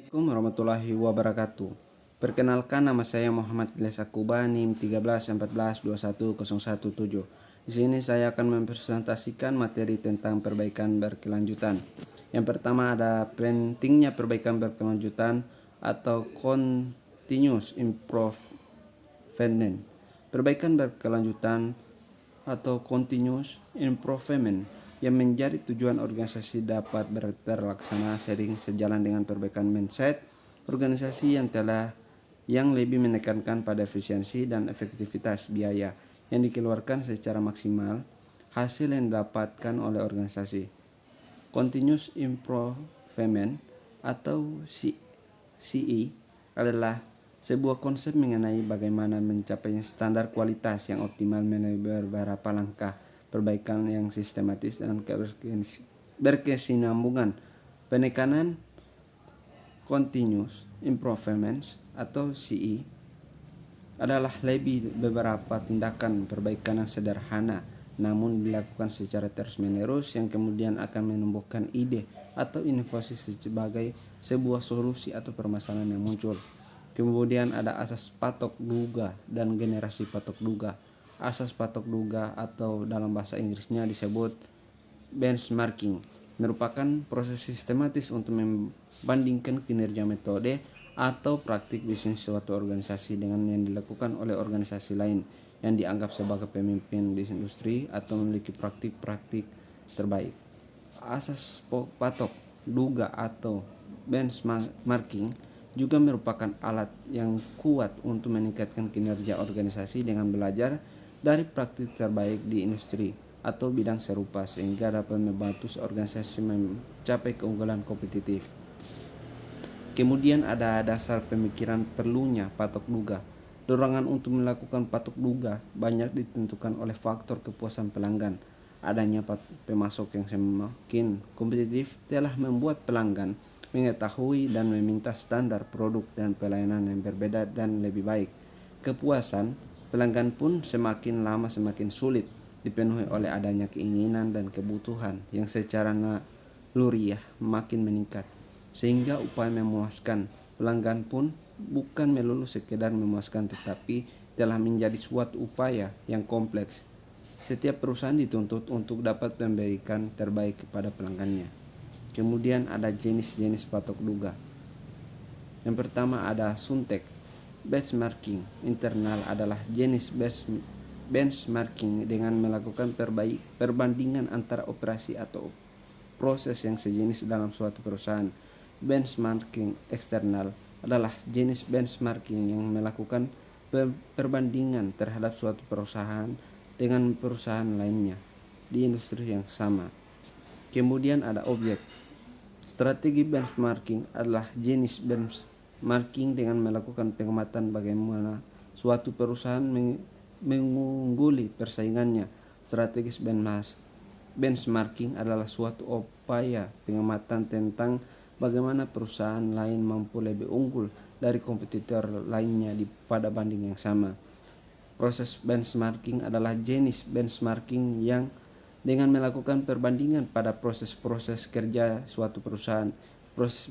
Assalamualaikum warahmatullahi wabarakatuh. Perkenalkan, nama saya Muhammad Ilyas Akuba, NIM 1314210117. Di sini saya akan mempresentasikan materi tentang perbaikan berkelanjutan. Yang pertama ada pentingnya perbaikan berkelanjutan atau continuous improvement. Perbaikan berkelanjutan atau continuous improvement yang menjadi tujuan organisasi dapat terlaksana sering sejalan dengan perbaikan mindset organisasi yang lebih menekankan pada efisiensi dan efektivitas biaya yang dikeluarkan secara maksimal hasil yang didapatkan oleh organisasi. Continuous improvement atau CE adalah sebuah konsep mengenai bagaimana mencapai standar kualitas yang optimal melalui beberapa langkah perbaikan yang sistematis dan berkesinambungan. Penekanan continuous improvements atau CE adalah lebih beberapa tindakan perbaikan yang sederhana namun dilakukan secara terus-menerus yang kemudian akan menumbuhkan ide atau inovasi sebagai sebuah solusi atau permasalahan yang muncul. Kemudian ada asas patok duga dan generasi patok duga. Asas patok duga atau dalam bahasa Inggrisnya disebut benchmarking merupakan proses sistematis untuk membandingkan kinerja metode atau praktik bisnis suatu organisasi dengan yang dilakukan oleh organisasi lain yang dianggap sebagai pemimpin di industri atau memiliki praktik-praktik terbaik. Asas patok duga atau benchmarking juga merupakan alat yang kuat untuk meningkatkan kinerja organisasi dengan belajar dari praktik terbaik di industri atau bidang serupa sehingga dapat membantu organisasi mencapai keunggulan kompetitif. Kemudian ada dasar pemikiran perlunya patok duga. Dorongan untuk melakukan patok duga banyak ditentukan oleh faktor kepuasan pelanggan. Adanya pemasok yang semakin kompetitif telah membuat pelanggan mengetahui dan meminta standar produk dan pelayanan yang berbeda dan lebih baik. Kepuasan pelanggan pun semakin lama semakin sulit dipenuhi oleh adanya keinginan dan kebutuhan yang secara naluriah makin meningkat. Sehingga upaya memuaskan pelanggan pun bukan melulu sekedar memuaskan tetapi telah menjadi suatu upaya yang kompleks. Setiap perusahaan dituntut untuk dapat memberikan terbaik kepada pelanggannya. Kemudian ada jenis-jenis patok duga. Yang pertama ada suntek. Benchmarking internal adalah jenis benchmarking dengan melakukan perbandingan antara operasi atau proses yang sejenis dalam suatu perusahaan. Benchmarking eksternal adalah jenis benchmarking yang melakukan perbandingan terhadap suatu perusahaan dengan perusahaan lainnya di industri yang sama. Kemudian ada objek. Strategi benchmarking adalah jenis benchmarking dengan melakukan pengamatan bagaimana suatu perusahaan mengungguli persaingannya. Strategis benchmarking adalah suatu upaya pengamatan tentang bagaimana perusahaan lain mampu lebih unggul dari kompetitor lainnya pada banding yang sama. Proses benchmarking adalah jenis benchmarking yang dengan melakukan perbandingan pada proses-proses kerja suatu perusahaan. Proses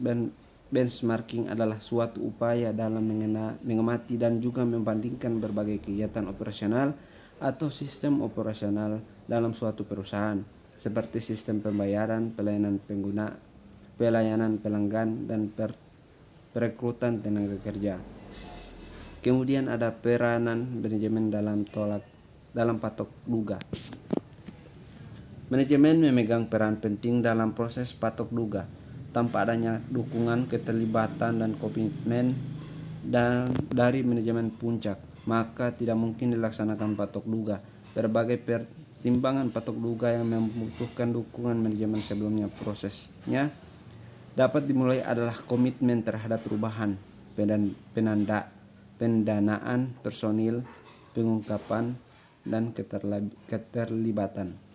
benchmarking adalah suatu upaya dalam mengamati dan juga membandingkan berbagai kegiatan operasional atau sistem operasional dalam suatu perusahaan, seperti sistem pembayaran, pelayanan pengguna, pelayanan pelanggan, dan perekrutan tenaga kerja. Kemudian ada peranan manajemen dalam patok duga. Manajemen memegang peran penting dalam proses patok duga. Tanpa adanya dukungan, keterlibatan, dan komitmen dari manajemen puncak, maka tidak mungkin dilaksanakan patok duga. Berbagai pertimbangan patok duga yang membutuhkan dukungan manajemen sebelumnya prosesnya dapat dimulai adalah komitmen terhadap perubahan, pendanaan personil, pengungkapan, dan keterlibatan.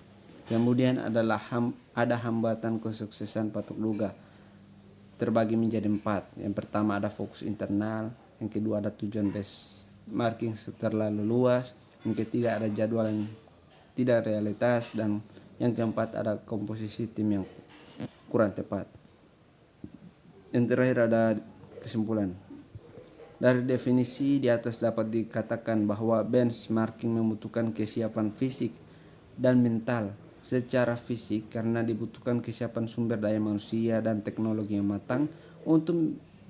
Kemudian ada hambatan kesuksesan patok duga terbagi menjadi 4. Yang pertama ada fokus internal, yang kedua ada tujuan benchmarking terlalu luas, yang ketiga ada jadwal yang tidak realitas, dan yang keempat ada komposisi tim yang kurang tepat. Yang terakhir ada Kesimpulan. Dari definisi di atas dapat dikatakan bahwa benchmarking membutuhkan kesiapan fisik dan mental. Secara fisik karena dibutuhkan kesiapan sumber daya manusia dan teknologi yang matang untuk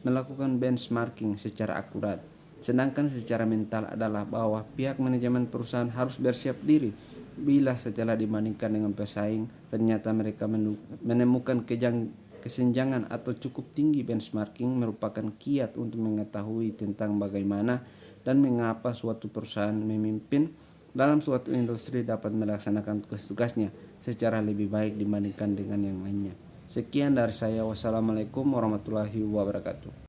melakukan benchmarking secara akurat. Sedangkan secara mental adalah bahwa pihak manajemen perusahaan harus bersiap diri bila setelah dibandingkan dengan pesaing ternyata mereka menemukan kesenjangan atau cukup tinggi. Benchmarking merupakan kiat untuk mengetahui tentang bagaimana dan mengapa suatu perusahaan memimpin dalam suatu industri dapat melaksanakan tugas-tugasnya secara lebih baik dibandingkan dengan yang lainnya. Sekian dari saya. Wassalamualaikum warahmatullahi wabarakatuh.